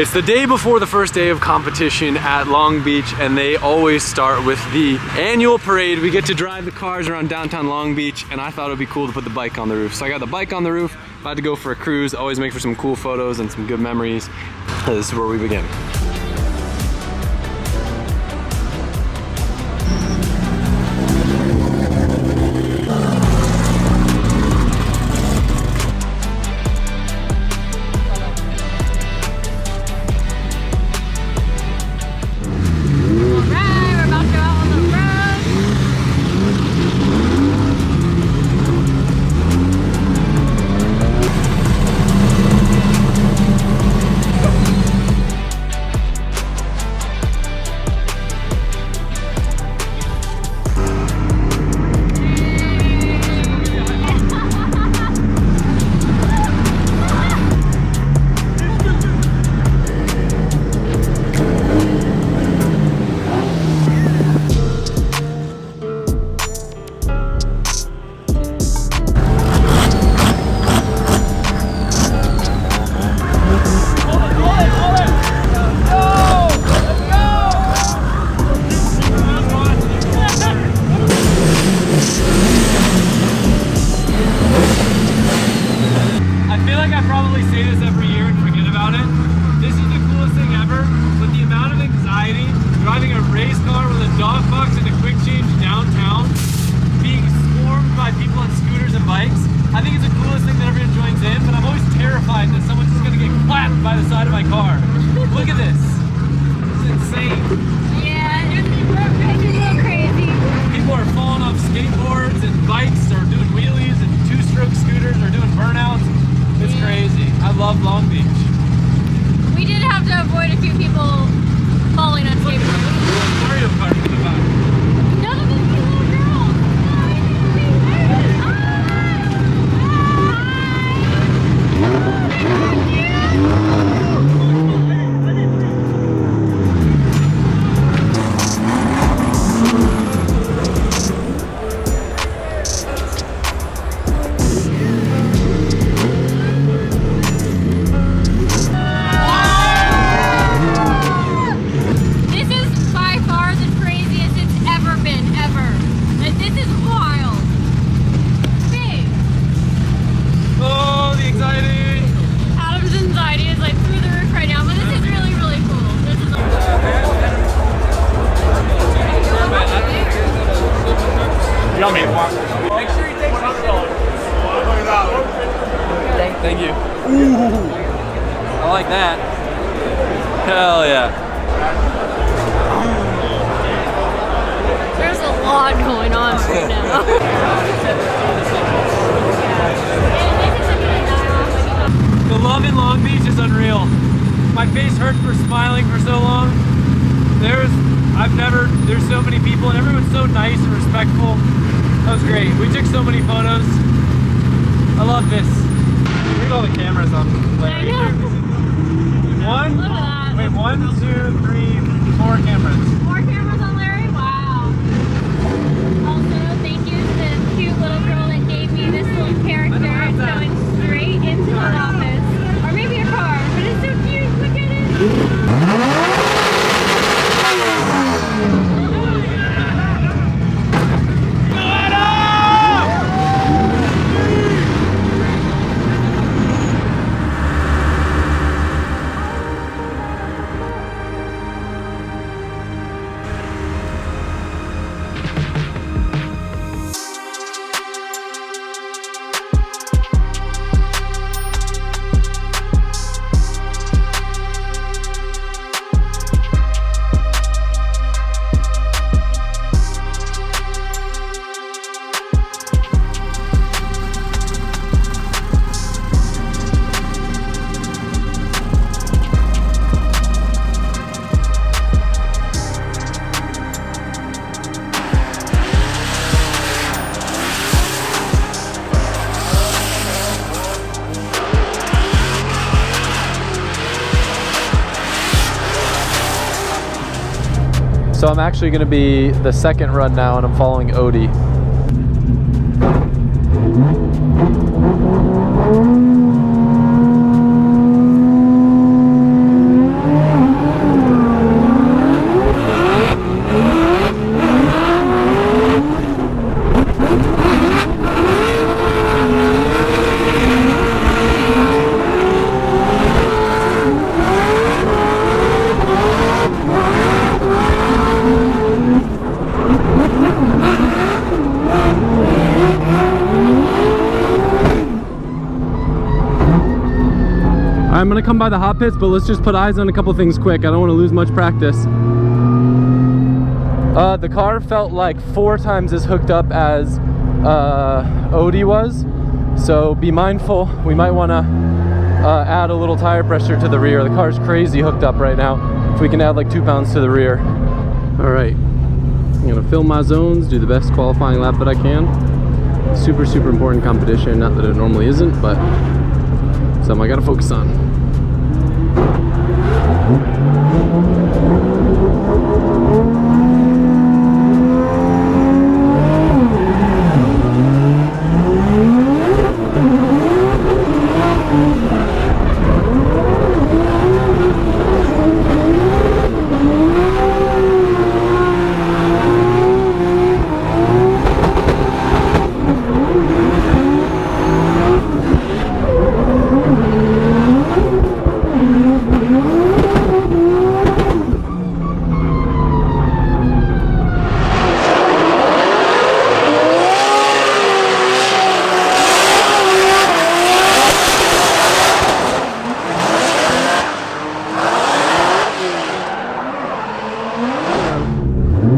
It's the day before the first day of competition at Long Beach, and they always start with the annual parade. We get to drive the cars around downtown Long Beach, and I thought it would be cool to put the bike on the roof. So I got the bike on the roof, about to go for a cruise, always make for some cool photos and some good memories. This is where we begin. I think it's the coolest thing that everyone joins in, but I'm always terrified that someone's just gonna get clapped by the side of my car. Look at this. This is insane. Yeah, it's a little crazy. People are falling off skateboards and bikes or doing wheelies, and two-stroke scooters or doing burnouts. It's crazy. I love Long Beach. We did have to avoid a few people falling on skateboards. Mario Kart in the back. No, this is little girls. Yummy. Make sure you take $100. Thank you. Ooh. I like that. Hell yeah. There's a lot going on right now. The love in Long Beach is unreal. My face hurts for smiling for so long. There's so many people and everyone's so nice and respectful. That was great. We took so many photos. I love this. Look at all the cameras on Larry. One, two, three, 4 cameras. 4 cameras on Larry? Wow. Also, thank you to the cute little girl that gave me this little character going straight into the office. Or maybe a car, but it's so cute. Look at it. So I'm actually going to be the second run now, and I'm following Odie. I'm gonna come by the hot pits, but let's just put eyes on a couple things quick. I don't want to lose much practice. The car felt like 4 times as hooked up as Odie was, so be mindful. We might want to add a little tire pressure to the rear. The car's crazy hooked up right now. If we can add like 2 pounds to the rear. All right, I'm gonna fill my zones, do the best qualifying lap that I can. Super important competition, not that it normally isn't, but something I gotta focus on.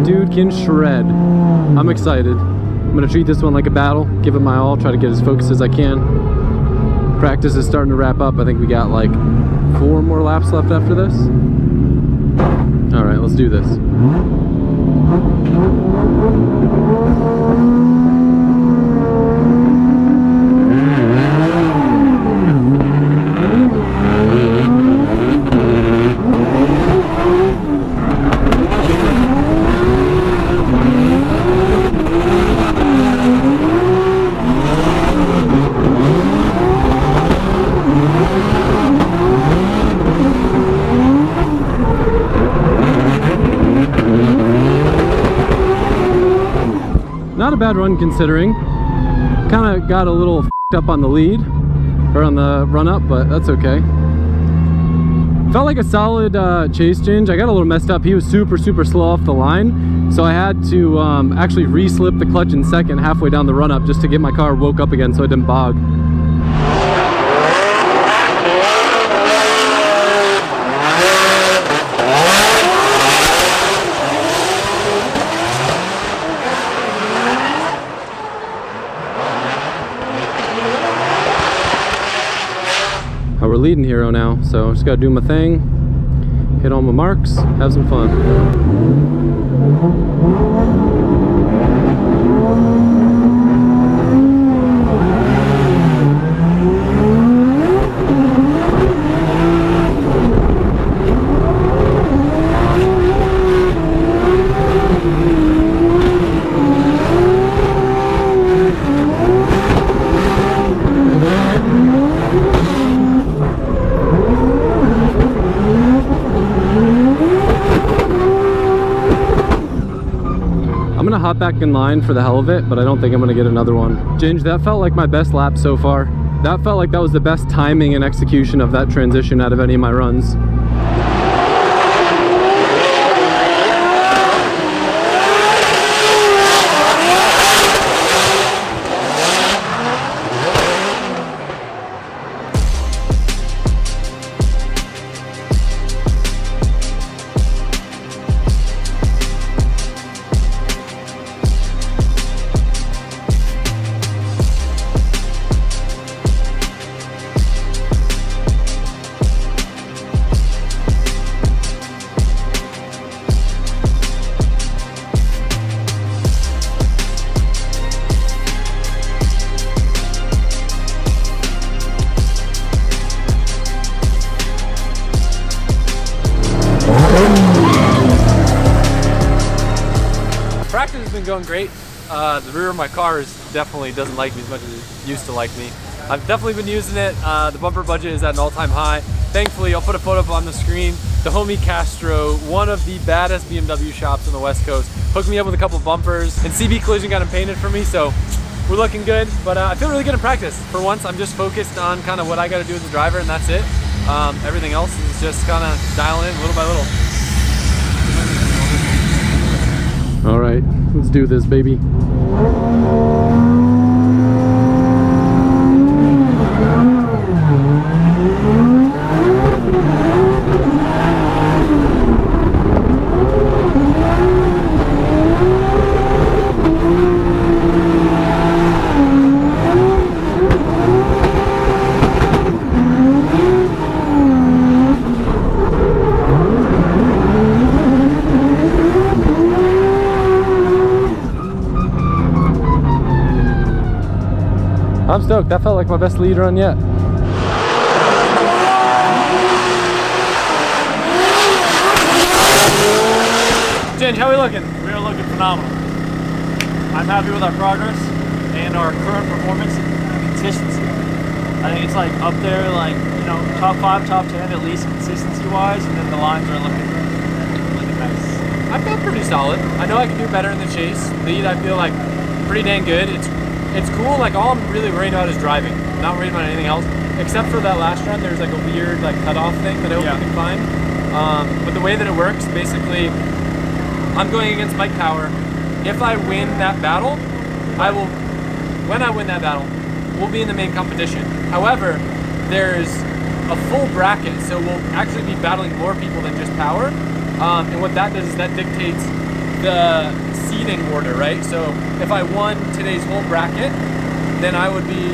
Dude can shred. I'm excited. I'm gonna treat this one like a battle, give it my all, try to get as focused as I can. Practice is starting to wrap up. I think we got like 4 more laps left after this. All right, let's do this. Not a bad run considering. Kind of got a little f***ed up on the lead, or on the run up, but that's okay. Felt like a solid chase change. I got a little messed up. He was super slow off the line, so I had to actually re-slip the clutch in second halfway down the run up just to get my car woke up again so it didn't bog. We're leading hero now, so just gotta do my thing, hit all my marks, have some fun. I'm gonna hop back in line for the hell of it, but I don't think I'm gonna get another one. Ginge, that felt like my best lap so far. That felt like that was the best timing and execution of that transition out of any of my runs. Practice has been going great. The rear of my car definitely doesn't like me as much as it used to like me. I've definitely been using it. The bumper budget is at an all-time high. Thankfully, I'll put a photo up on the screen. The homie Castro, one of the baddest BMW shops on the West Coast, hooked me up with a couple bumpers, and CB Collision got them painted for me, so we're looking good. But I feel really good in practice. For once, I'm just focused on kind of what I got to do as a driver, and that's it. Everything else is just kind of dialing in little by little. All right, let's do this, baby. I'm stoked. That felt like my best lead run yet. Jen, how are we looking? We are looking phenomenal. I'm happy with our progress and our current performance and consistency. I think it's like up there, like, you know, top 5, top 10 at least consistency wise, and then the lines are looking nice. I felt pretty solid. I know I can do better in the chase. Lead, I feel like pretty dang good. It's cool. Like, all I'm really worried about is driving. I'm not worried about anything else. Except for that last run, there's like a weird like cutoff thing that I hope you can find. But the way that it works, basically, I'm going against Mike Power. If I win that battle, when I win that battle, we'll be in the main competition. However, there's a full bracket, so we'll actually be battling more people than just Power. And what that does is that dictates the seeding order, right? So if I won today's whole bracket, then I would be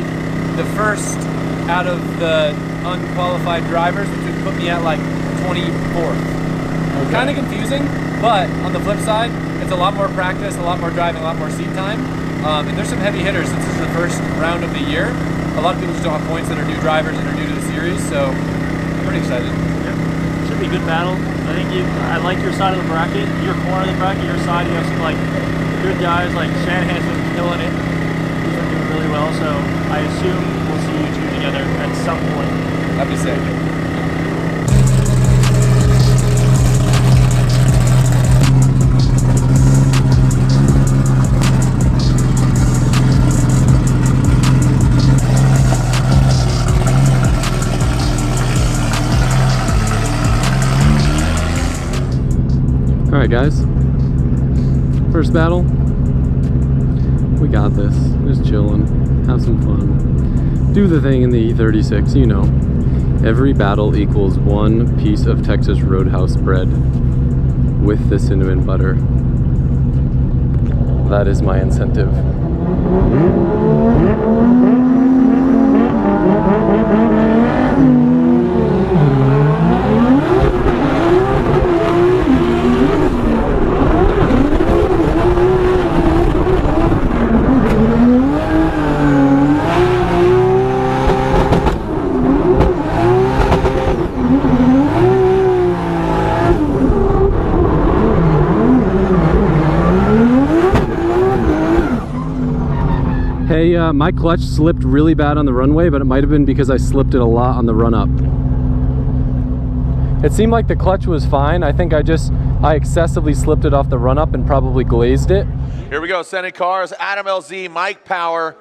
the first out of the unqualified drivers, which would put me at like 24th. Okay. Kind of confusing, but on the flip side, it's a lot more practice, a lot more driving, a lot more seat time. And there's some heavy hitters since this is the first round of the year. A lot of people just don't have points that are new drivers and are new to the series, so I'm pretty excited. Yeah. Should be a good battle. I think I like your side of the bracket, your corner of the bracket, your side. You have some like good guys like Shanahan's been killing it. He's been doing really well, so I assume we'll see you two together at some point. That'd be sick. Alright guys, first battle, we got this, just chilling, have some fun, do the thing in the E36, you know, every battle equals one piece of Texas Roadhouse bread with the cinnamon butter. That is my incentive. Hey, my clutch slipped really bad on the runway, but it might have been because I slipped it a lot on the run up. It seemed like the clutch was fine. I think I excessively slipped it off the run up and probably glazed it. Here we go, sending cars, Adam LZ, Mike Power,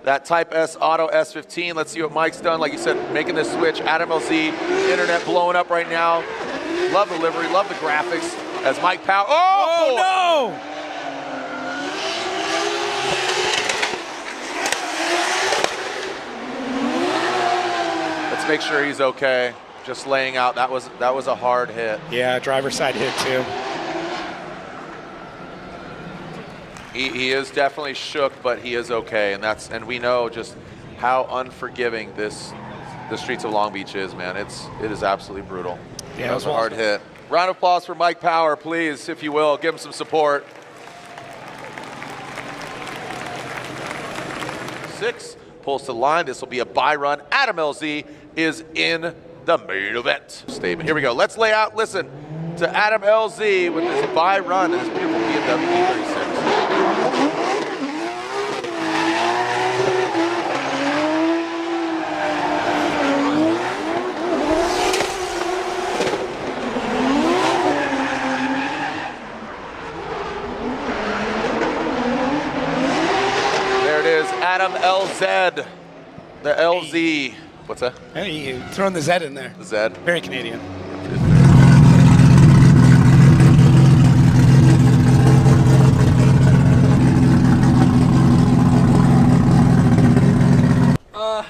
that Type S Auto S15. Let's see what Mike's done. Like you said, making this switch. Adam LZ, internet blowing up right now. Love the livery, love the graphics. As Mike Power, oh no! Let's make sure he's okay. Just laying out, that was a hard hit. Yeah, driver's side hit too. He is definitely shook, but he is okay, and we know just how unforgiving the streets of Long Beach is, man. It is absolutely brutal. Yeah, that was a hard hit. Round of applause for Mike Power, please, if you will. Give him some support. 6 pulls to the line. This will be a bye run. Adam LZ is in the main event. Statement. Here we go. Let's lay out. Listen to Adam LZ with this bye run and this beautiful BMW E36. Adam LZ, the LZ. What's that? Hey, you throwing the Z in there. The Z. Very Canadian.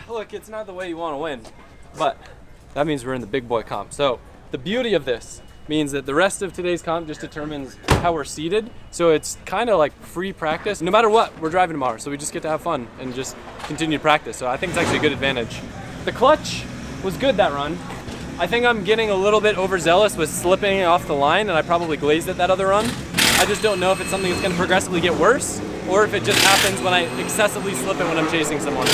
Look, it's not the way you want to win, but that means we're in the big boy comp. So the beauty of this means that the rest of today's comp just determines how we're seated. So it's kind of like free practice. No matter what, we're driving tomorrow, so we just get to have fun and just continue to practice. So I think it's actually a good advantage. The clutch was good that run. I think I'm getting a little bit overzealous with slipping off the line, and I probably glazed it that other run. I just don't know if it's something that's going to progressively get worse. or if it just happens when I excessively slip it when I'm chasing someone.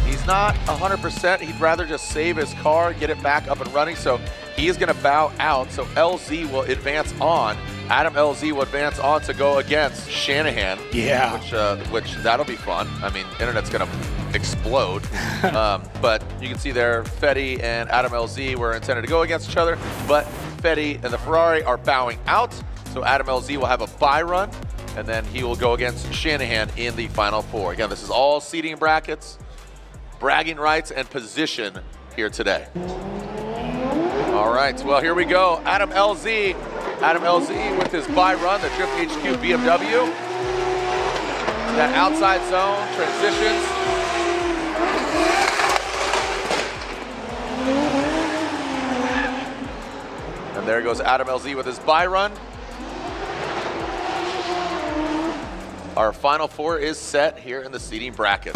He's not 100%. He'd rather just save his car, get it back up and running. So he is going to bow out. So LZ will advance on. Adam LZ will advance on to go against Shanahan. Yeah. Which that'll be fun. I mean, internet's going to explode. But you can see there, Fetty and Adam LZ were intended to go against each other. But Fetty and the Ferrari are bowing out. So Adam LZ will have a bye run, and then he will go against Shanahan in the final four. Again, this is all seating brackets, bragging rights, and position here today. All right, well, here we go. Adam LZ with his bye run, the Drift HQ BMW. That outside zone, transitions. And there goes Adam LZ with his bye run. Our final four is set here in the seating bracket.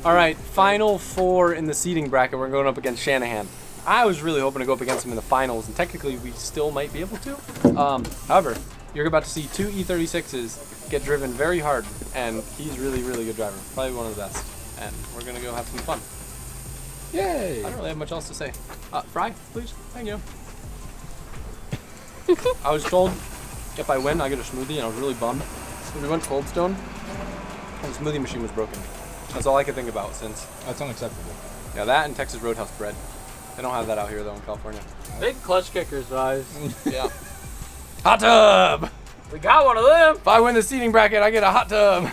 All right, final four in the seating bracket. We're going up against Shanahan. I was really hoping to go up against him in the finals, and technically we still might be able to. However, you're about to see two E36s get driven very hard, and he's really, really good driver. Probably one of the best. And we're gonna go have some fun. Yay! I don't really have much else to say. Fry, please. Thank you. I was told if I win, I get a smoothie, and I was really bummed. When we went to Cold Stone, and the smoothie machine was broken. That's all I could think about since. That's unacceptable. Yeah, that and Texas Roadhouse bread. They don't have that out here though in California. Big clutch kickers, guys. Yeah. Hot tub! We got one of them. If I win the seating bracket, I get a hot tub.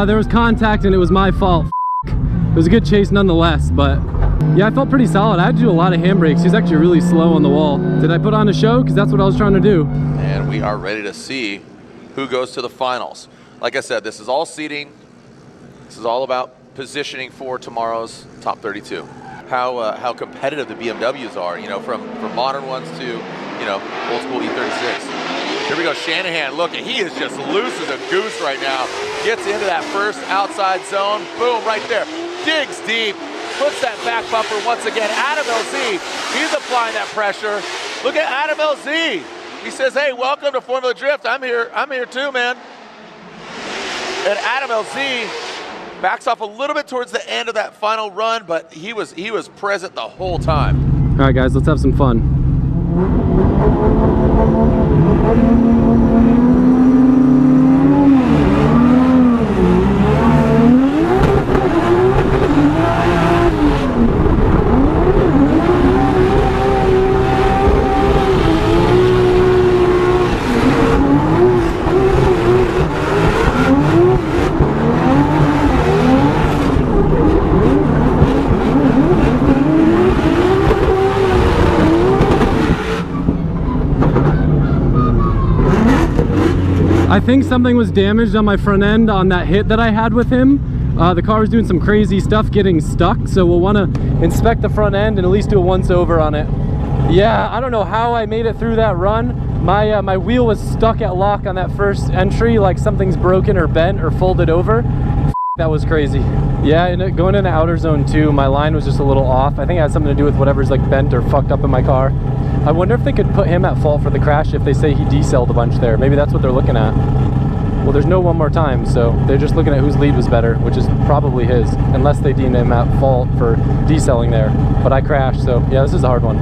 There was contact and it was my fault. It was a good chase nonetheless, but yeah, I felt pretty solid. I had to do a lot of handbrakes. He was actually really slow on the wall. Did I put on a show? Because that's what I was trying to do. And we are ready to see who goes to the finals. Like I said, this is all seating. This is all about positioning for tomorrow's top 32. How competitive the BMWs are, you know, from modern ones to, you know, old school E36. Here we go, Shanahan. Look, he is just loose as a goose right now. Gets into that first outside zone. Boom, right there. Digs deep. Puts that back bumper once again. Adam LZ, he's applying that pressure. Look at Adam LZ. He says, hey, welcome to Formula Drift. I'm here too, man. And Adam LZ backs off a little bit towards the end of that final run, but he was present the whole time. All right, guys, let's have some fun. I think something was damaged on my front end on that hit that I had with him. The car was doing some crazy stuff getting stuck, so we'll want to inspect the front end and at least do a once over on it. Yeah, I don't know how I made it through that run. My wheel was stuck at lock on that first entry, like something's broken or bent or folded over. That was crazy. Yeah, and going in the outer zone too, my line was just a little off. I think it had something to do with whatever's like bent or fucked up in my car. I wonder if they could put him at fault for the crash if they say he decelled a bunch there. Maybe that's what they're looking at. Well, there's no one more time, so they're just looking at whose lead was better, which is probably his, unless they deem him at fault for decelling there. But I crashed, so yeah, this is a hard one.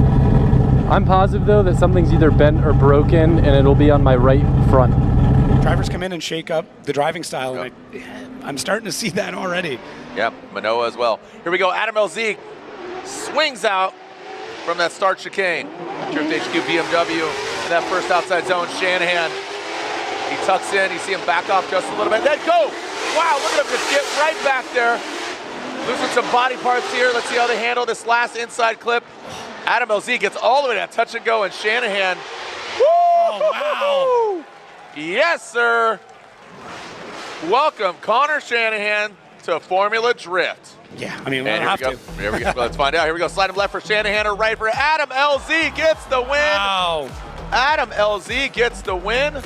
I'm positive though that something's either bent or broken, and it'll be on my right front. Drivers come in and shake up the driving style, and I'm starting to see that already. Yep, Manoa as well. Here we go. Adam LZ swings out from that start chicane. Drift HQ BMW in that first outside zone. Shanahan, he tucks in. You see him back off just a little bit. Then go! Wow, look at him just get right back there. Losing some body parts here. Let's see how they handle this last inside clip. Adam LZ gets all the way to that touch and go, and Shanahan. Woo! Oh, wow. Yes, sir. Welcome, Connor Shanahan, to Formula Drift. Yeah, I mean, And we'll have to. Here we go. Let's find out. Here we go. Slide him left for Shanahan or right for Adam LZ gets the win. Wow. Adam LZ gets the win.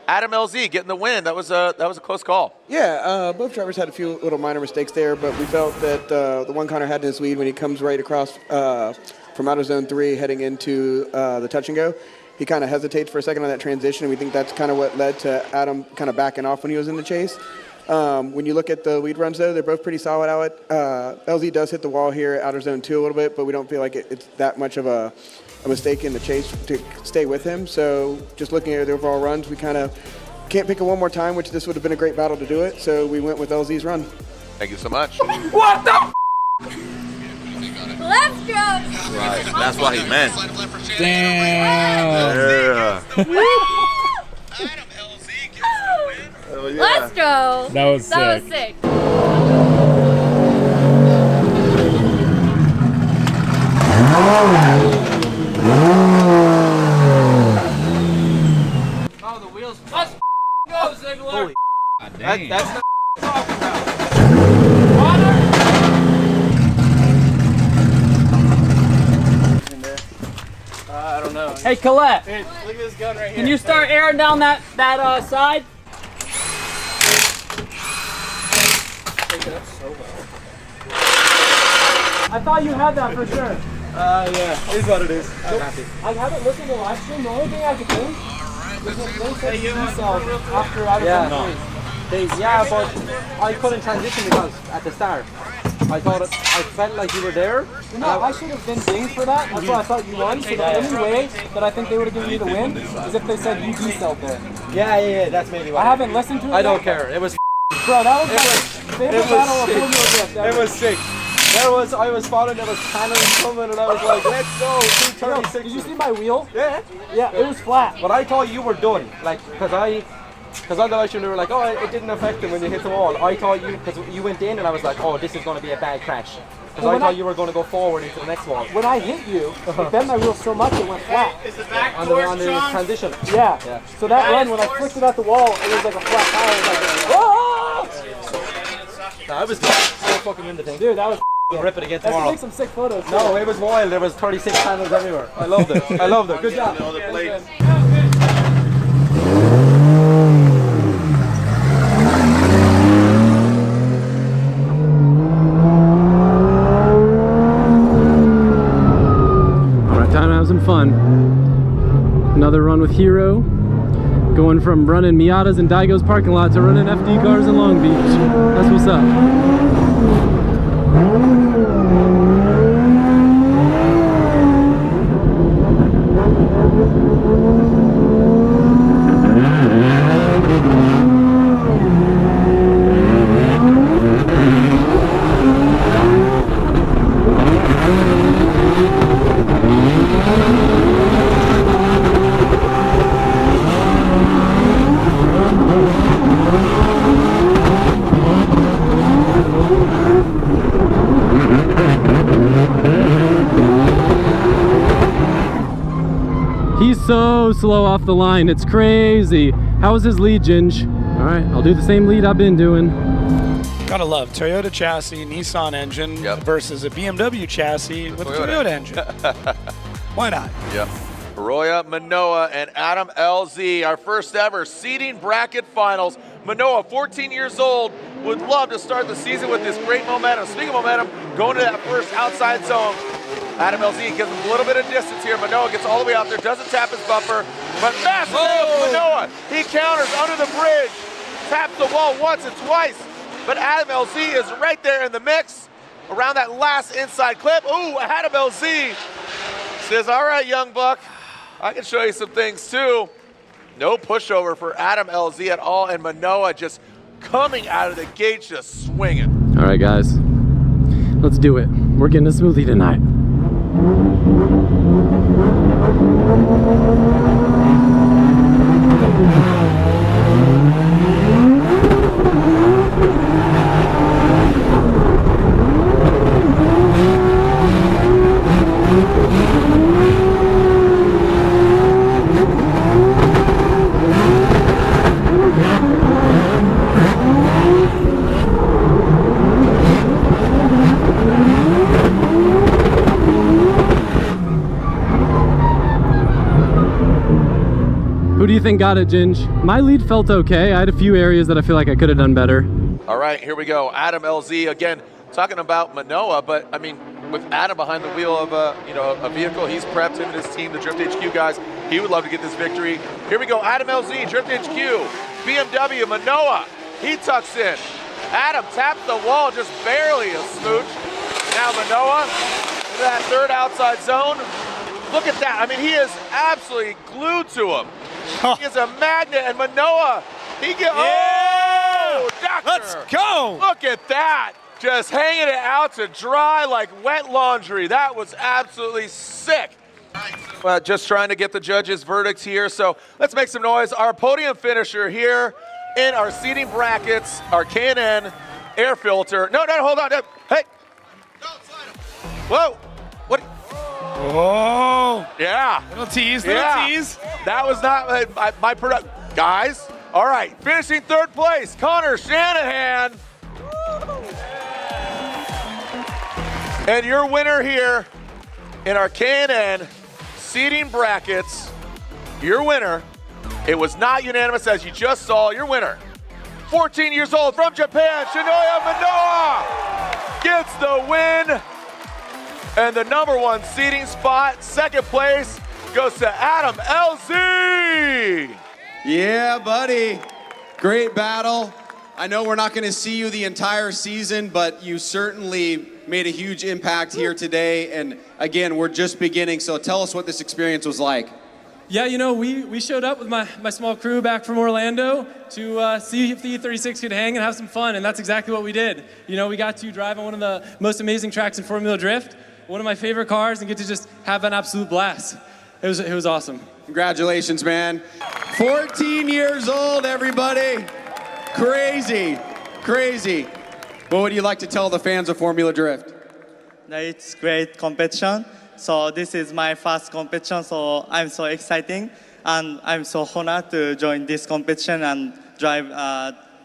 Adam LZ getting the win. That was a close call. Yeah, both drivers had a few little minor mistakes there, but we felt that the one Connor had in his lead when he comes right across from out of zone 3 heading into the touch and go, he kind of hesitates for a second on that transition, and we think that's kind of what led to Adam kind of backing off when he was in the chase. When you look at the lead runs, though, they're both pretty solid out. LZ does hit the wall here, outer zone 2 a little bit, but we don't feel like it's that much of a mistake in the chase to stay with him. So just looking at the overall runs, we kind of can't pick it one more time, which this would have been a great battle to do it. So we went with LZ's run. Thank you so much. What the? Left stroke. Right, that's what he meant. Damn. Yeah. Let's go. That was That sick. was sick. Oh, the wheels. Let's go, Ziggler. Holy that's not talking about. I don't know. Hey, Colette, Hey, look at this gun right here. can you start airing down that side? I thought you had that for sure. Yeah, it is what it is. I'm happy. I haven't listened to the live stream. The only thing I could think is that they said after I was Yeah, but I couldn't transition because at the start I felt like you were there. No, I should have been dinged for that. That's why I thought you won. So the only way that I think they would have given me the win is if they said you decelled there. Yeah, that's maybe why. I haven't listened to it. I don't yet, care. It was bro. That was my favorite battle of Formula Drift ever. it was sick. I was following, there was cannons coming, and I was like, let's go, 236. Did you see my wheel? Yeah. Yeah, it was flat. But I thought you were done, like, because on the live stream they were like, oh, it didn't affect him when you hit the wall. I thought because you went in, and I was like, oh, this is going to be a bad crash. Because Well, I when thought I- you were going to go forward into the next wall. When I hit you, it bent my wheel so much it went flat. On the transition. Yeah. Yeah. So that run, when I flicked it at the wall, it was like a flat tire. It was like, oh! I was so fucking in the thing. Dude, that was. Rip it again Let's tomorrow. take some sick photos. too. No, it was wild. There was 36 panels everywhere. I loved it. I loved it. Good job. Alright, time to have some fun. Another run with Hero. Going from running Miatas in Daigo's parking lot to running FD cars in Long Beach. That's what's up. He's so slow off the line, it's crazy. How was his lead, Ginge? All right, I'll do the same lead I've been doing. Gotta love Toyota chassis, Nissan engine versus a BMW chassis with a Toyota engine. Why not? Yep. Roya Manoa and Adam LZ, our first ever seeding bracket finals. Manoa, 14 years old, would love to start the season with this great momentum. Speaking of momentum, going to that first outside zone. Adam LZ gives him a little bit of distance here. Manoa gets all the way out there, doesn't tap his bumper, but massive for Manoa. He counters under the bridge. taps the wall once and twice, but Adam LZ is right there in the mix around that last inside clip. Ooh, Adam LZ says, all right, young buck, I can show you some things too. No pushover for Adam LZ at all, and Manoa just coming out of the gates, just swinging. All right, guys, let's do it. We're getting a smoothie tonight. Who do you think got it, Ginge? My lead felt okay. I had a few areas that I feel like I could have done better. All right, here we go. Adam LZ again, talking about Manoa, but I mean, with Adam behind the wheel of a vehicle, he's prepped him and his team, the Drift HQ guys. He would love to get this victory. Here we go, Adam LZ, Drift HQ, BMW, Manoa. He tucks in. Adam taps the wall, just barely a smooch. Now Manoa into that third outside zone. Look at that. I mean, he is absolutely glued to him. He is a magnet, and Manoa, he get, oh, doctor. Let's go. Look at that. Just hanging it out to dry like wet laundry. That was absolutely sick. Just trying to get the judges' verdicts here, so let's make some noise. Our podium finisher here in our seating brackets, our K&N air filter. No, hold on. No. Hey. Whoa. What? Oh. Yeah. Little tease. That was not my product. Guys, all right. Finishing third place, Connor Shanahan. And your winner here in our K&N seating brackets, your winner, it was not unanimous as you just saw, your winner, 14 years old from Japan, Shinoya Manoa, gets the win. And the #1 seating spot, second place, goes to Adam LZ. Yeah, buddy. Great battle. I know we're not going to see you the entire season, but you certainly made a huge impact here today. And again, we're just beginning, so tell us what this experience was like. Yeah, you know, we showed up with my small crew back from Orlando to see if the E36 could hang and have some fun, and that's exactly what we did. You know, we got to drive on one of the most amazing tracks in Formula Drift, one of my favorite cars, and get to just have an absolute blast. It was awesome. Congratulations, man. 14 years old, everybody. Crazy. What would you like to tell the fans of Formula Drift? It's great competition. So this is my first competition, so I'm so exciting, and I'm so honored to join this competition and drive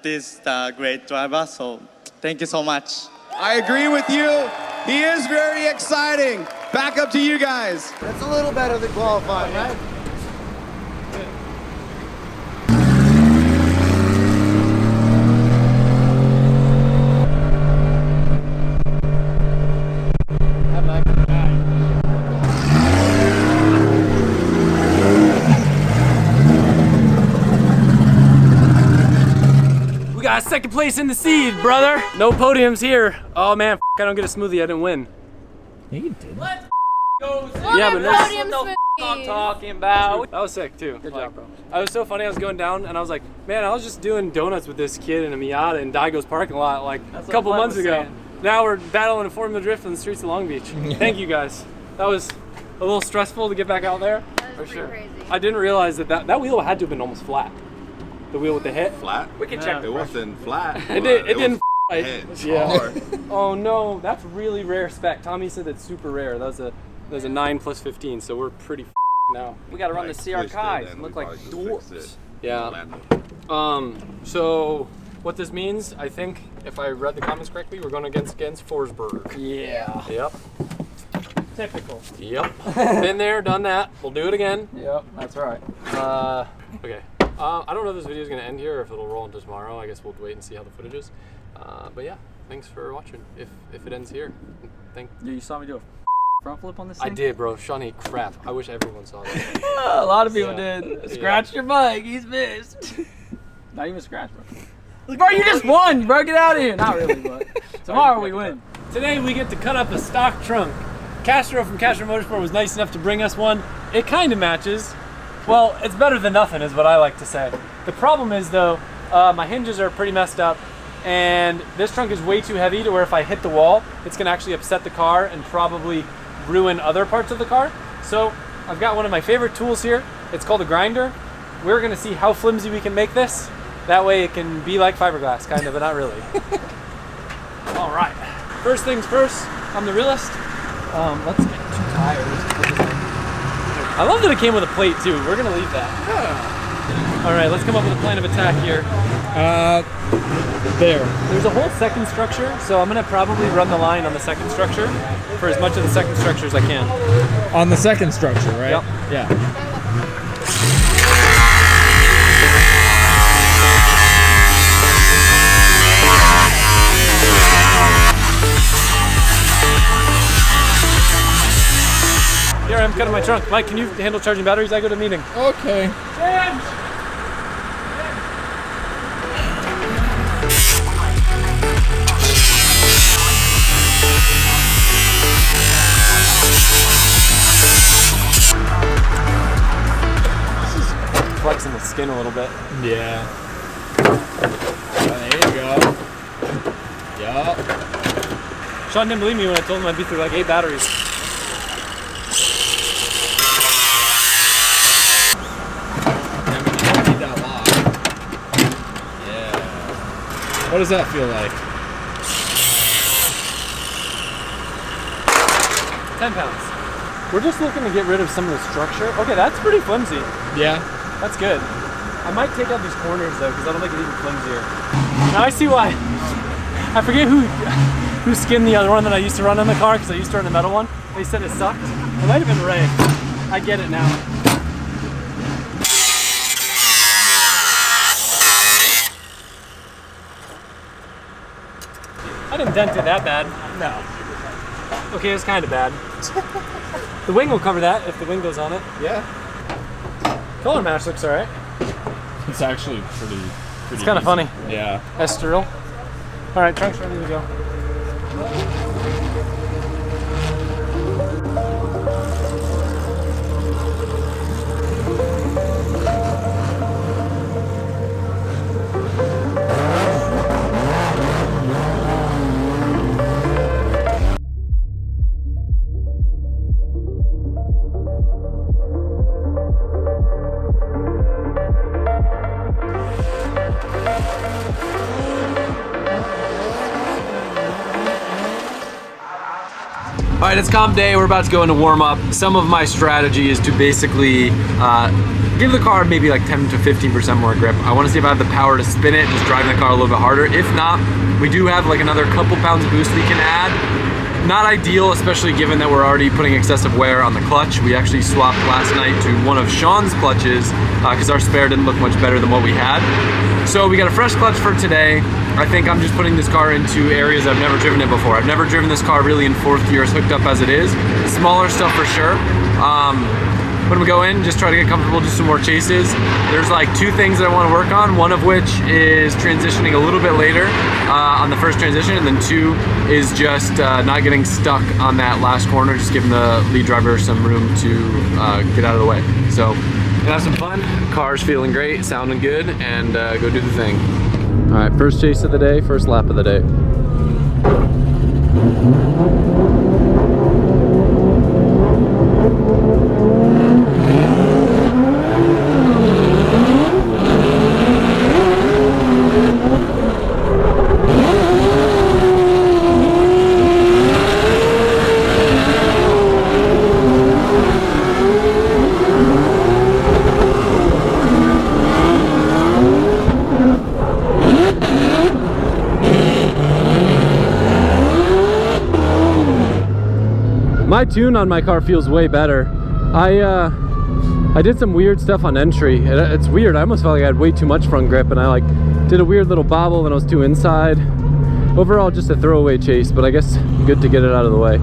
this great driver. So thank you so much. I agree with you. He is very exciting. Back up to you guys. That's a little better than qualifying, right? We got second place in the seed, brother. No podiums here. Oh man, I don't get a smoothie. I didn't win. Yeah, you did. Yeah, but no. What the I'm talking about. That was sick too. Good job, bro. I was so funny. I was going down and I was like, man, I was just doing donuts with this kid in a Miata in Daigo's parking lot like a couple months ago. Now we're battling a Formula Drift on the streets of Long Beach. Thank you guys. That was a little stressful to get back out there. For sure. Crazy. I didn't realize that wheel had to have been almost flat. The wheel with the hit. Flat? We can check. It wasn't flat. It didn't. Yeah. Hard. Oh no, that's really rare spec. Tommy said it's super rare. That was a 9 plus 15, so we're pretty now. We gotta run the CR Kais and look like dwarfs. Yeah. So what this means, I think, if I read the comments correctly, we're going against Forsberg. Yeah. Yep. Typical. Yep. Been there, done that. We'll do it again. Yep, that's right. Okay. I don't know if this video is going to end here or if it'll roll into tomorrow. I guess we'll wait and see how the footage is. But yeah, thanks for watching. If it ends here, Yeah, you saw me do a front flip on this I thing? did, bro. Shawnee, crap. I wish everyone saw that. A lot of people did. Scratch your bike. He's missed. Not even scratch, bro. Bro, you just won, bro. Get out of here. Not really, but tomorrow we win. Today we get to cut up a stock trunk. Castro from Castro Motorsport was nice enough to bring us one. It kind of matches. Well, it's better than nothing is what I like to say. The problem is though, my hinges are pretty messed up and this trunk is way too heavy to where if I hit the wall, it's gonna actually upset the car and probably ruin other parts of the car. So I've got one of my favorite tools here. It's called a grinder. We're gonna see how flimsy we can make this. That way it can be like fiberglass, kind of, but not really. All right, first things first, I'm the realist. Let's get 2 tires. I love that it came with a plate too. We're gonna leave that. Yeah. All right, let's come up with a plan of attack here. There's a whole second structure, so I'm gonna probably run the line on the second structure for as much of the second structure as I can. On the second structure, right? Yep. Yeah. Here I'm cutting my trunk. Mike, can you handle charging batteries? I go to a meeting. Okay. James! Flexing the skin a little bit. Yeah. There you go. Yup. Sean didn't believe me when I told him I'd be through like 8 batteries. What does that feel like? 10 pounds. We're just looking to get rid of some of the structure. Okay, that's pretty flimsy. Yeah. That's good. I might take out these corners though, because that'll make it even flimsier. Now I see why. I forget who skinned the other one that I used to run in the car, because I used to run the metal one. They said it sucked. It might have been Ray. I get it now. I didn't dent it that bad. No. Okay, it's kind of bad. The wing will cover that if the wing goes on it. Yeah. Color match looks alright. It's actually pretty It's kind of funny. Yeah. Estoril. Alright, trunk's ready to go. All right, it's comp day. We're about to go into warm up. Some of my strategy is to basically give the car maybe like 10 to 15% more grip. I want to see if I have the power to spin it, just driving the car a little bit harder. If not, we do have like another couple pounds boost we can add. Not ideal, especially given that we're already putting excessive wear on the clutch. We actually swapped last night to one of Sean's clutches because our spare didn't look much better than what we had. So we got a fresh clutch for today. I think I'm just putting this car into areas I've never driven it before. I've never driven this car really in 4th gear, it's hooked up as it is. Smaller stuff for sure. When we go in, just try to get comfortable, do some more chases. There's like 2 things that I want to work on, one of which is transitioning a little bit later on the first transition, and then 2 is just not getting stuck on that last corner, just giving the lead driver some room to get out of the way. So, gonna have some fun. Car's feeling great, sounding good, and go do the thing. All right, first chase of the day, first lap of the day. My tune on my car feels way better. I did some weird stuff on entry. It's weird, I almost felt like I had way too much front grip, and I like did a weird little bobble when I was too inside. Overall, just a throwaway chase, but I guess good to get it out of the way.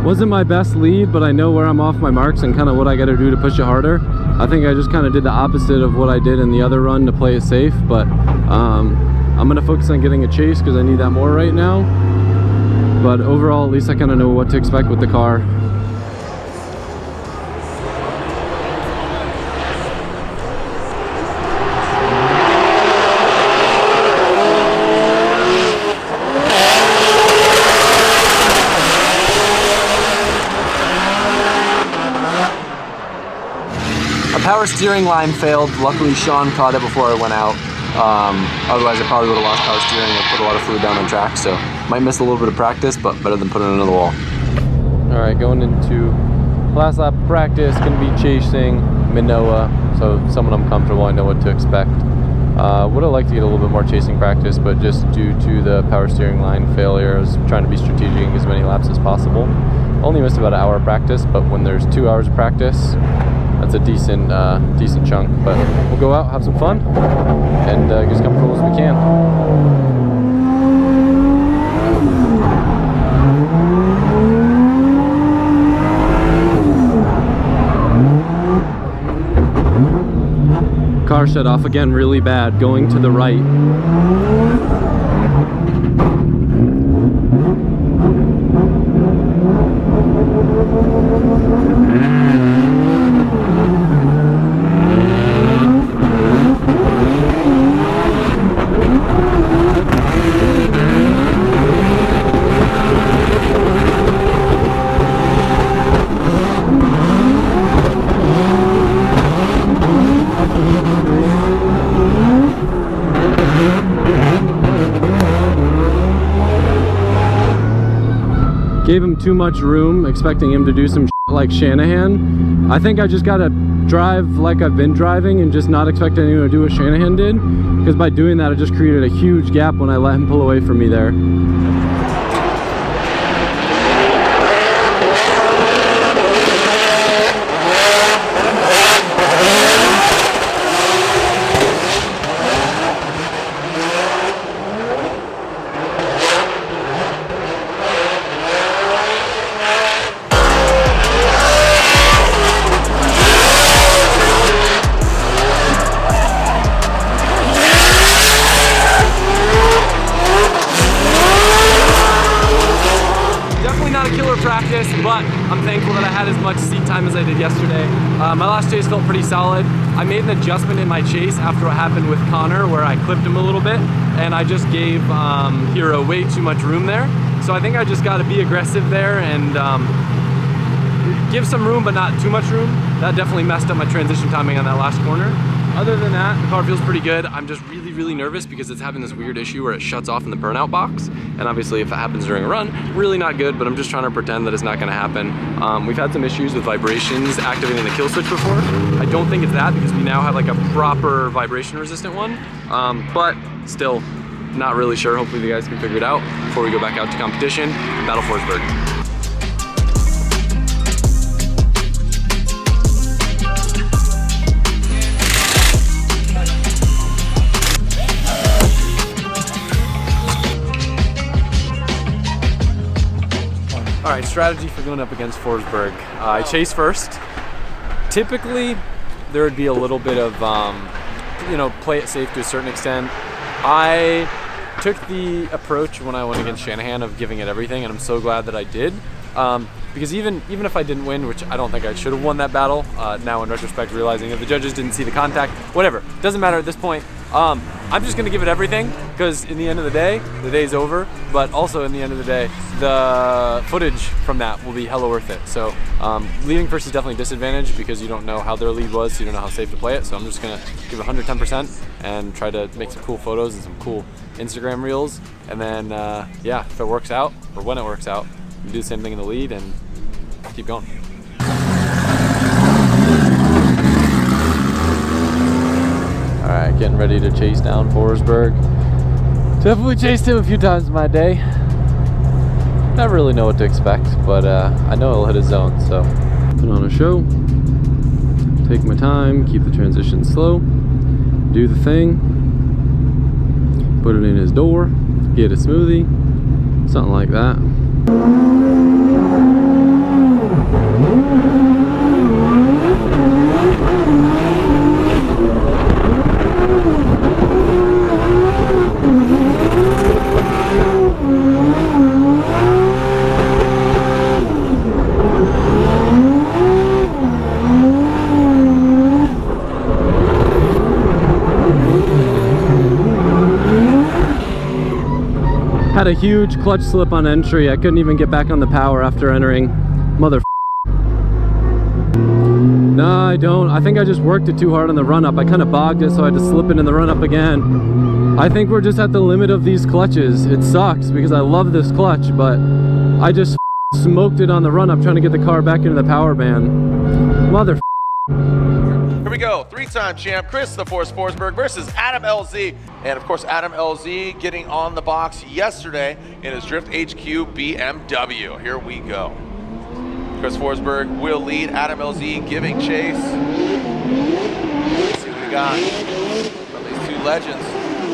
Wasn't my best lead, but I know where I'm off my marks and kind of what I got to do to push it harder. I think I just kind of did the opposite of what I did in the other run to play it safe, but I'm going to focus on getting a chase because I need that more right now. But overall, at least I kind of know what to expect with the car. Power steering line failed. Luckily, Sean caught it before I went out. Otherwise, I probably would have lost power steering and put a lot of fluid down the track. So, might miss a little bit of practice, but better than putting it into the wall. All right, going into last lap practice, going to be chasing Minoa. So, someone I'm comfortable, I know what to expect. Would have liked to get a little bit more chasing practice, but just due to the power steering line failure, I was trying to be strategic as many laps as possible. Only missed about an hour of practice, but when there's 2 hours of practice, that's a decent chunk. But we'll go out, have some fun, and get as comfortable as we can. Car shut off again really bad, going to the right. Gave him too much room, expecting him to do some like Shanahan. I think I just gotta drive like I've been driving and just not expect anyone to do what Shanahan did, because by doing that I just created a huge gap when I let him pull away from me there. But I'm thankful that I had as much seat time as I did yesterday. My last chase felt pretty solid. I made an adjustment in my chase after what happened with Connor, where I clipped him a little bit, and I just gave Hero way too much room there. So I think I just got to be aggressive there and give some room, but not too much room. That definitely messed up my transition timing on that last corner. Other than that, the car feels pretty good. I'm just really nervous because it's having this weird issue where it shuts off in the burnout box. And obviously if it happens during a run, really not good, but I'm just trying to pretend that it's not gonna happen. We've had some issues with vibrations activating the kill switch before. I don't think it's that because we now have like a proper vibration resistant one. But still not really sure. Hopefully the guys can figure it out before we go back out to competition, Battle Forsberg. All right, strategy for going up against Forsberg. I chase first. Typically, there would be a little bit of, play it safe to a certain extent. I took the approach when I went against Shanahan of giving it everything, and I'm so glad that I did. Because even if I didn't win, which I don't think I should have won that battle, now in retrospect realizing that the judges didn't see the contact, whatever, doesn't matter at this point. I'm just gonna give it everything because in the end of the day's over, but also in the end of the day, the footage from that will be hella worth it. So leading first is definitely a disadvantage because you don't know how their lead was, so you don't know how safe to play it. So I'm just gonna give 110% and try to make some cool photos and some cool Instagram reels. And then, yeah, if it works out, or when it works out, we do the same thing in the lead and keep going. All right, getting ready to chase down Forsberg. Definitely chased him a few times in my day. Never really know what to expect, but I know he'll hit his zone, so. Put on a show, take my time, keep the transition slow, do the thing, put it in his door, get a smoothie, something like that. Had a huge clutch slip on entry. I couldn't even get back on the power after entering. Mother. No, I don't. I think I just worked it too hard on the run-up. I kind of bogged it, so I had to slip it in the run-up again. I think we're just at the limit of these clutches. It sucks because I love this clutch, but I just smoked it on the run-up trying to get the car back into the power band. Mother. Here we go, 3-time champ Chris the Force Forsberg versus Adam LZ. And of course, Adam LZ getting on the box yesterday in his Drift HQ BMW. Here we go. Chris Forsberg will lead, Adam LZ giving chase. Let's see what we got from these two legends.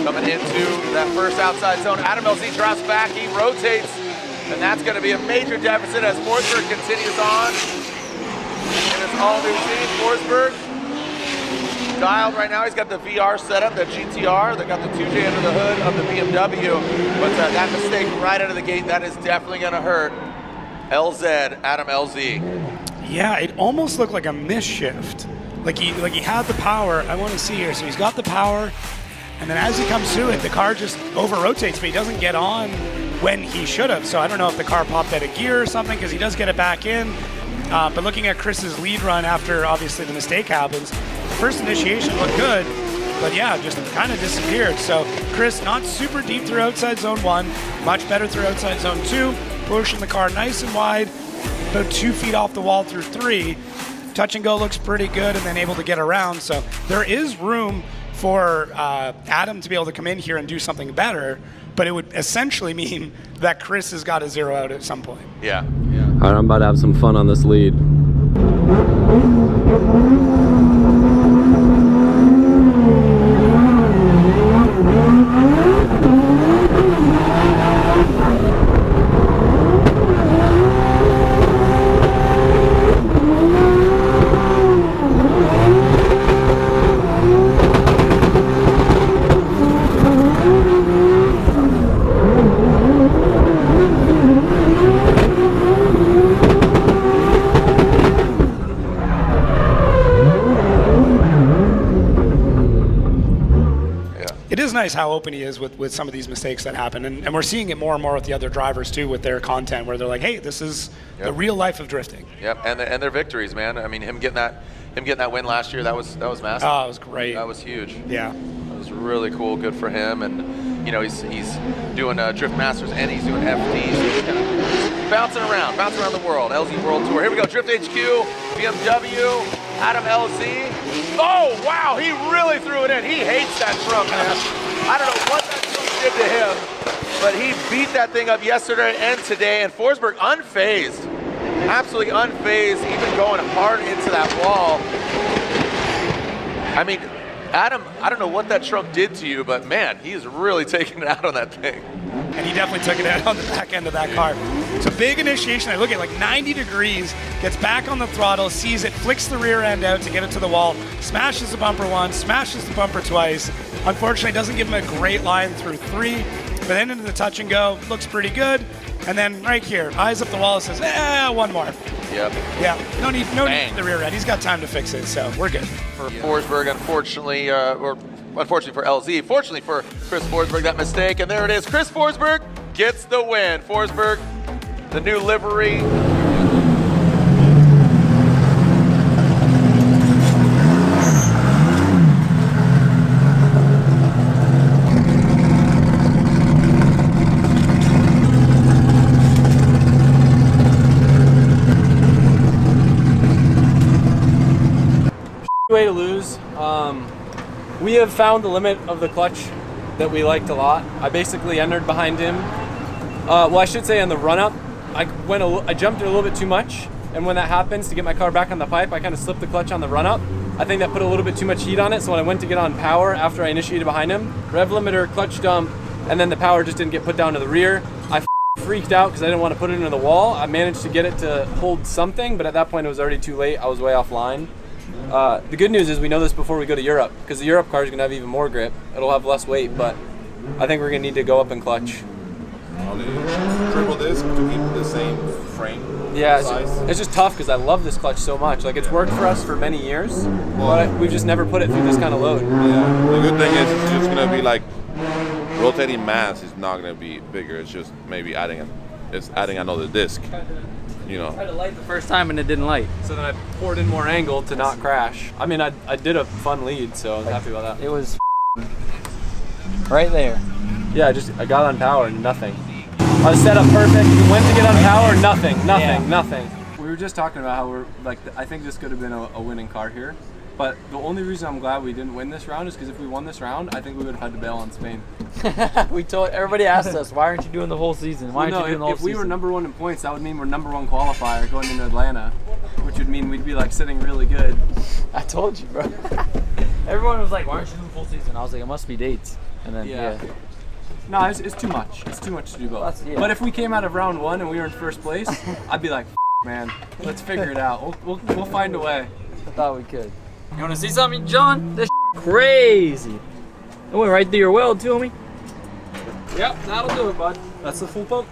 Coming into that first outside zone, Adam LZ drops back, he rotates, and that's gonna be a major deficit as Forsberg continues on. And it's all new scene. Forsberg dialed right now. He's got the VR setup, the GTR. They got the 2J under the hood of the BMW. But that mistake right out of the gate, that is definitely going to hurt LZ, Adam LZ. Yeah, it almost looked like a misshift. Like he had the power. I want to see here. So he's got the power, and then as he comes through it, the car just over-rotates, but he doesn't get on when he should have. So I don't know if the car popped out of gear or something, because he does get it back in. But looking at Chris's lead run after obviously the mistake happens, the first initiation looked good, but yeah, just kind of disappeared. So Chris not super deep through outside zone 1, much better through outside zone 2, pushing the car nice and wide, about 2 feet off the wall through 3. Touch and go looks pretty good, and then able to get around. So there is room for Adam to be able to come in here and do something better, but it would essentially mean that Chris has got to zero out at some point. Yeah. All right, I'm about to have some fun on this lead. It is nice how open he is with some of these mistakes that happen, and we're seeing it more and more with the other drivers too, with their content, where they're like, hey, this is the real life of drifting. Yep, and their victories, man. I mean, him getting that win last year, that was massive. Oh, it was great. That was huge. Yeah. That was really cool, good for him. And you know, he's doing Drift Masters and he's doing FD, so he's kind of bouncing around the world. LZ World Tour. Here we go, Drift HQ, BMW, Adam LZ. Oh, wow, he really threw it in. He hates that trunk, man. I don't know what that trunk did to him, but he beat that thing up yesterday and today, and Forsberg unfazed. Absolutely unfazed, even going hard into that wall. I mean, Adam, I don't know what that trunk did to you, but man, he's really taking it out on that thing. And he definitely took it out on the back end of that car. It's a big initiation. I look at like 90 degrees, gets back on the throttle, sees it, flicks the rear end out to get it to the wall, smashes the bumper once, smashes the bumper twice. Unfortunately, doesn't give him a great line through 3, but then into the touch and go, looks pretty good. And then right here, eyes up the wall, says, one more. Yep. Yeah, no need for the rear end. He's got time to fix it, so we're good. For Forsberg, unfortunately, or unfortunately for LZ, fortunately for Chris Forsberg, that mistake, and there it is. Chris Forsberg gets the win. Forsberg, the new livery. Way to lose. We have found the limit of the clutch that we liked a lot. I basically entered behind him. Well, I should say on the run-up, I jumped it a little bit too much, and when that happens, to get my car back on the pipe, I kind of slipped the clutch on the run-up. I think that put a little bit too much heat on it, so when I went to get on power after I initiated behind him, rev limiter, clutch dump, and then the power just didn't get put down to the rear. I freaked out because I didn't want to put it into the wall. I managed to get it to hold something, but at that point it was already too late. I was way offline. The good news is we know this before we go to Europe, because the Europe car is going to have even more grip. It'll have less weight, but I think we're going to need to go up in clutch. Triple disc to keep the same frame size? It's just tough because I love this clutch so much. Like, it's worked for us for many years, but we've just never put it through this kind of load. Yeah, the good thing is it's just going to be like rotating mass is not going to be bigger. It's just maybe adding another disc. You know. I tried to light the first time and it didn't light. So then I poured in more angle to not crash. I mean, I did a fun lead, so I was happy about that. It was right there. Yeah, I got on power and nothing. I was set up perfect, went to get on power, nothing. We were just talking about how we're like, I think this could have been a winning car here. But the only reason I'm glad we didn't win this round is because if we won this round, I think we would have had to bail on Spain. Everybody asked us, why aren't you doing the whole season? Why aren't you doing the whole season? If we were #1 in points, that would mean we're #1 qualifier going into Atlanta, which would mean we'd be like sitting really good. I told you, bro. Everyone was like, why aren't you doing the full season? I was like, it must be dates. And then, yeah. No, it's too much. It's too much to do both. But if we came out of round 1 and we were in first place, I'd be like, man, let's figure it out. We'll find a way. I thought we could. You want to see something, John? This crazy. It went right through your weld, too, homie. Yep, that'll do it, bud. That's the full pump?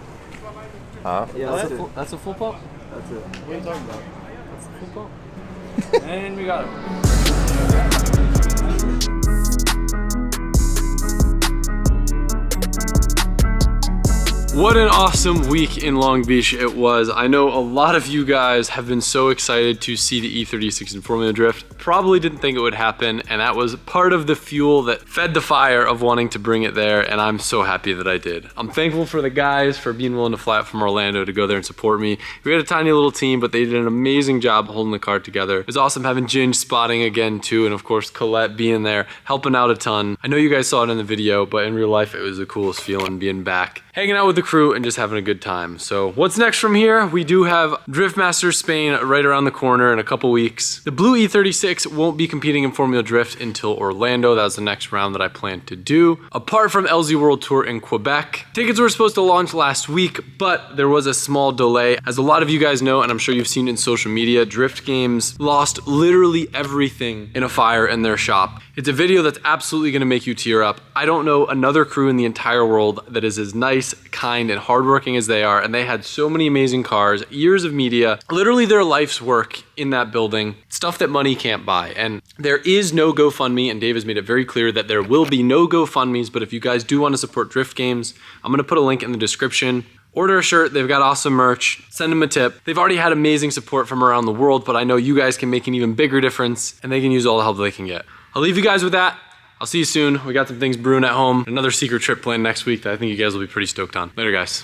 Huh? Yeah, that's a full pump? That's it. What are you talking about? That's the full pump. And we got it. What an awesome week in Long Beach it was. I know a lot of you guys have been so excited to see the E36 in Formula Drift. Probably didn't think it would happen, and that was part of the fuel that fed the fire of wanting to bring it there, and I'm so happy that I did. I'm thankful for the guys for being willing to fly out from Orlando to go there and support me. We had a tiny little team, but they did an amazing job holding the car together. It was awesome having Ginge spotting again too, and of course Colette being there, helping out a ton. I know you guys saw it in the video, but in real life it was the coolest feeling being back, hanging out with the crew and just having a good time. So what's next from here? We do have Drift Masters Spain right around the corner in a couple weeks. The blue E36 won't be competing in Formula Drift until Orlando. That was the next round that I plan to do. Apart from LZ World Tour in Quebec. Tickets were supposed to launch last week, but there was a small delay. As a lot of you guys know, and I'm sure you've seen it in social media, Drift Games lost literally everything in a fire in their shop. It's a video that's absolutely gonna make you tear up. I don't know another crew in the entire world that is as nice, kind, and hardworking as they are, and they had so many amazing cars, years of media, literally their life's work in that building, stuff that money can't buy. And there is no GoFundMe, and Dave has made it very clear that there will be no GoFundMes, but if you guys do want to support Drift Games, I'm gonna put a link in the description. Order a shirt, they've got awesome merch, send them a tip. They've already had amazing support from around the world, but I know you guys can make an even bigger difference, and they can use all the help they can get. I'll leave you guys with that. I'll see you soon. We got some things brewing at home. Another secret trip planned next week that I think you guys will be pretty stoked on. Later, guys.